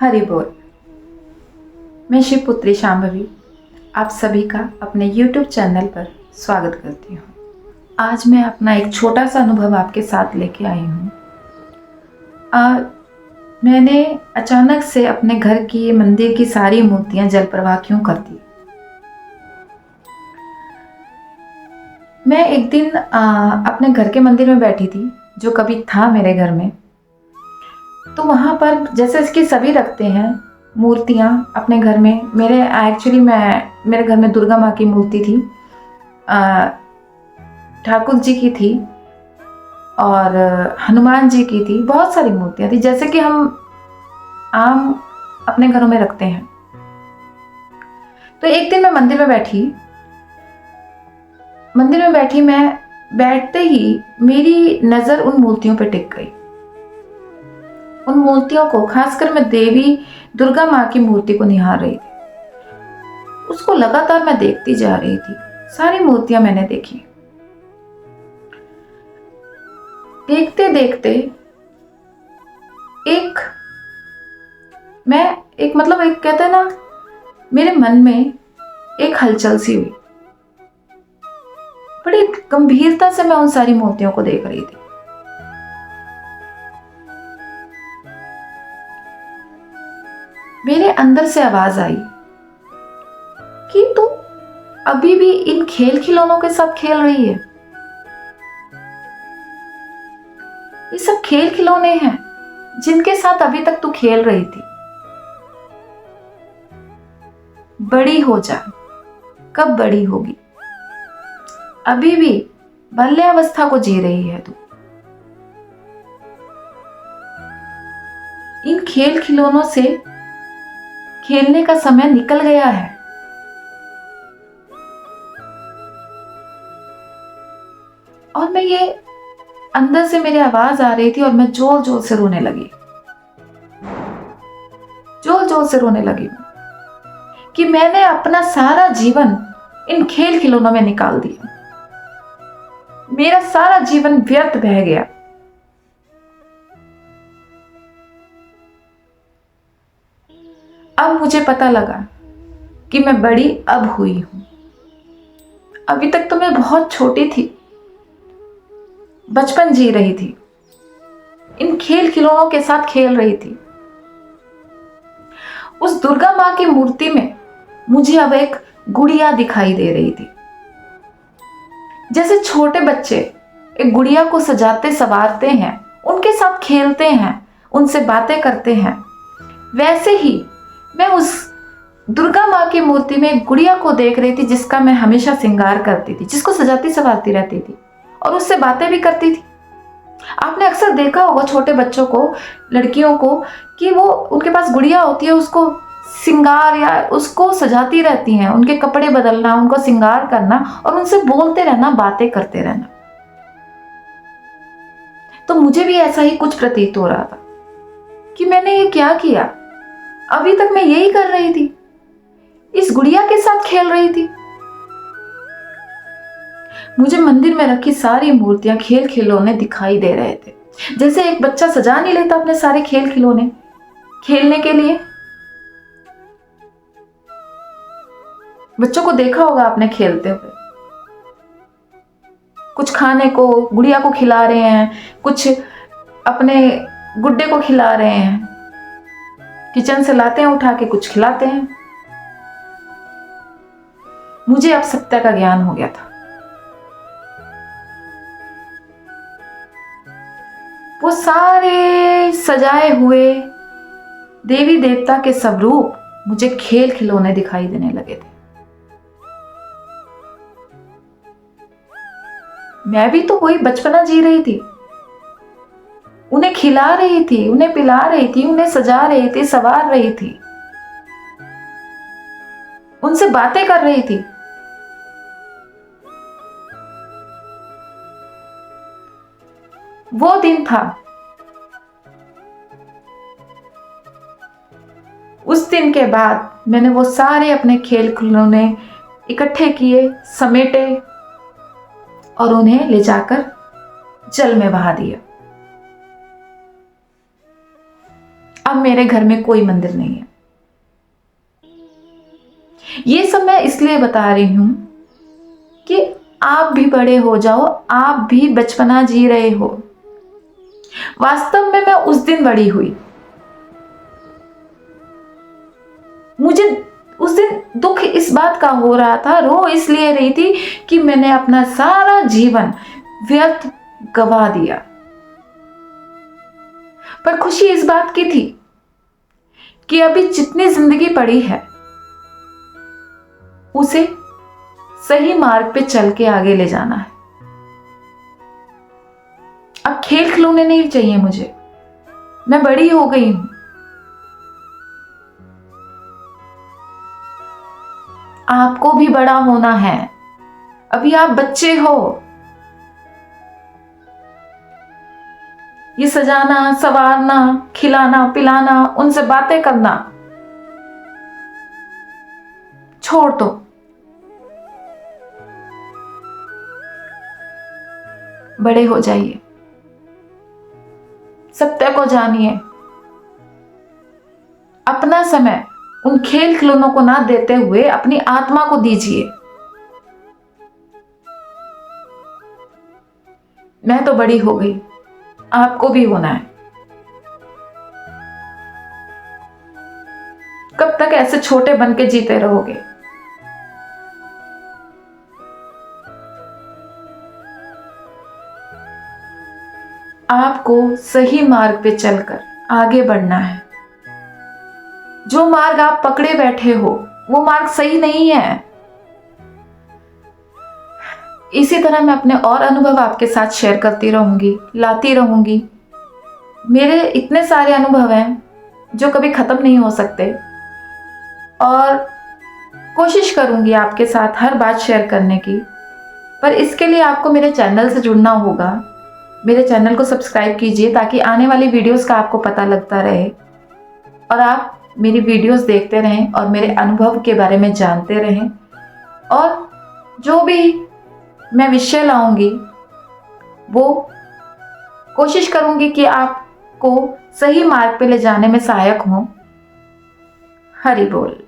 हरि बोल। मैं शिवपुत्री शांभवी आप सभी का अपने YouTube चैनल पर स्वागत करती हूँ। आज मैं अपना एक छोटा सा अनुभव आपके साथ लेके आई हूँ। मैंने अचानक से अपने घर की मंदिर की सारी मूर्तियाँ जल प्रवाह क्यों कर दी। मैं एक दिन अपने घर के मंदिर में बैठी थी, जो कभी था मेरे घर में। तो वहाँ पर जैसे इसकी सभी रखते हैं मूर्तियाँ अपने घर में, मेरे घर में दुर्गा माँ की मूर्ति थी, ठाकुर जी की थी और हनुमान जी की थी। बहुत सारी मूर्तियाँ थी, जैसे कि हम आम अपने घरों में रखते हैं। तो एक दिन मैं मंदिर में बैठी मैं बैठते ही मेरी नज़र उन मूर्तियों पर टिक गई। उन मूर्तियों को, खासकर मैं देवी दुर्गा माँ की मूर्ति को निहार रही थी। उसको लगातार मैं देखती जा रही थी। सारी मूर्तियां मैंने देखी। देखते देखते एक कहते हैं ना, मेरे मन में एक हलचल सी हुई। बड़ी गंभीरता से मैं उन सारी मूर्तियों को देख रही थी। मेरे अंदर से आवाज आई कि तू अभी भी इन खेल खिलौनों के साथ खेल रही है। ये सब खेल खिलौने हैं जिनके साथ अभी तक तू खेल रही थी। बड़ी हो जा, कब बड़ी होगी? अभी भी बाल्यावस्था को जी रही है तू। इन खेल खिलौनों से खेलने का समय निकल गया है। और मैं ये अंदर से मेरी आवाज आ रही थी और मैं जोर जोर से रोने लगी कि मैंने अपना सारा जीवन इन खेल खिलौनों में निकाल दिया। मेरा सारा जीवन व्यर्थ बह गया। अब मुझे पता लगा कि मैं बड़ी अब हुई हूं। अभी तक तो मैं बहुत छोटी थी, बचपन जी रही थी, इन खेल खिलौनों के साथ खेल रही थी। उस दुर्गा माँ की मूर्ति में मुझे अब एक गुड़िया दिखाई दे रही थी। जैसे छोटे बच्चे एक गुड़िया को सजाते संवारते हैं, उनके साथ खेलते हैं, उनसे बातें करते हैं, वैसे ही मैं उस दुर्गा माँ की मूर्ति में एक गुड़िया को देख रही थी, जिसका मैं हमेशा श्रृंगार करती थी, जिसको सजाती संवारती रहती थी और उससे बातें भी करती थी। आपने अक्सर देखा होगा छोटे बच्चों को, लड़कियों को, कि वो उनके पास गुड़िया होती है, उसको श्रृंगार या उसको सजाती रहती हैं, उनके कपड़े बदलना, उनको श्रृंगार करना और उनसे बोलते रहना, बातें करते रहना। तो मुझे भी ऐसा ही कुछ प्रतीत हो रहा था कि मैंने ये क्या किया। अभी तक मैं यही कर रही थी, इस गुड़िया के साथ खेल रही थी। मुझे मंदिर में रखी सारी मूर्तियां, खेल खिलौने दिखाई दे रहे थे। जैसे एक बच्चा सजा नहीं लेता अपने सारे खेल खिलौने खेलने के लिए। बच्चों को देखा होगा आपने खेलते हुए, कुछ खाने को गुड़िया को खिला रहे हैं, कुछ अपने गुड्डे को खिला रहे हैं, किचन से लाते हैं उठा के, कुछ खिलाते हैं। मुझे अब सत्य का ज्ञान हो गया था। वो सारे सजाए हुए देवी देवता के स्वरूप मुझे खेल खिलौने दिखाई देने लगे थे। मैं भी तो वही बचपना जी रही थी। उन्हें खिला रही थी, उन्हें पिला रही थी, उन्हें सजा रही थी, संवार रही थी, उनसे बातें कर रही थी। वो दिन था। उस दिन के बाद मैंने वो सारे अपने खेल खिलौने इकट्ठे किए, समेटे और उन्हें ले जाकर जल में बहा दिया। अब मेरे घर में कोई मंदिर नहीं है। ये सब मैं इसलिए बता रही हूं कि आप भी बड़े हो जाओ, आप भी बचपना जी रहे हो। वास्तव में मैं उस दिन बड़ी हुई। मुझे उस दिन दुख इस बात का हो रहा था, रो इसलिए रही थी कि मैंने अपना सारा जीवन व्यर्थ गवा दिया। पर खुशी इस बात की थी कि अभी जितनी जिंदगी पड़ी है उसे सही मार्ग पे चल के आगे ले जाना है। अब खेल खिलौने नहीं चाहिए मुझे, मैं बड़ी हो गई हूं। आपको भी बड़ा होना है, अभी आप बच्चे हो। ये सजाना, संवारना, खिलाना पिलाना, उनसे बातें करना छोड़ दो। बड़े हो जाइए, सत्य को जानिए। अपना समय उन खेल खिलौनों को ना देते हुए अपनी आत्मा को दीजिए। मैं तो बड़ी हो गई, आपको भी होना है। कब तक ऐसे छोटे बन के जीते रहोगे? आपको सही मार्ग पे चलकर आगे बढ़ना है। जो मार्ग आप पकड़े बैठे हो वो मार्ग सही नहीं है। इसी तरह मैं अपने और अनुभव आपके साथ शेयर करती रहूंगी, लाती रहूंगी। मेरे इतने सारे अनुभव हैं जो कभी खत्म नहीं हो सकते, और कोशिश करूंगी आपके साथ हर बात शेयर करने की। पर इसके लिए आपको मेरे चैनल से जुड़ना होगा। मेरे चैनल को सब्सक्राइब कीजिए ताकि आने वाली वीडियोस का आपको पता लगता रहे और आप मेरी वीडियोस देखते रहें और मेरे अनुभव के बारे में जानते रहें। और जो भी मैं विषय लाऊंगी वो कोशिश करूंगी कि आपको सही मार्ग पे ले जाने में सहायक हों। हरि बोल।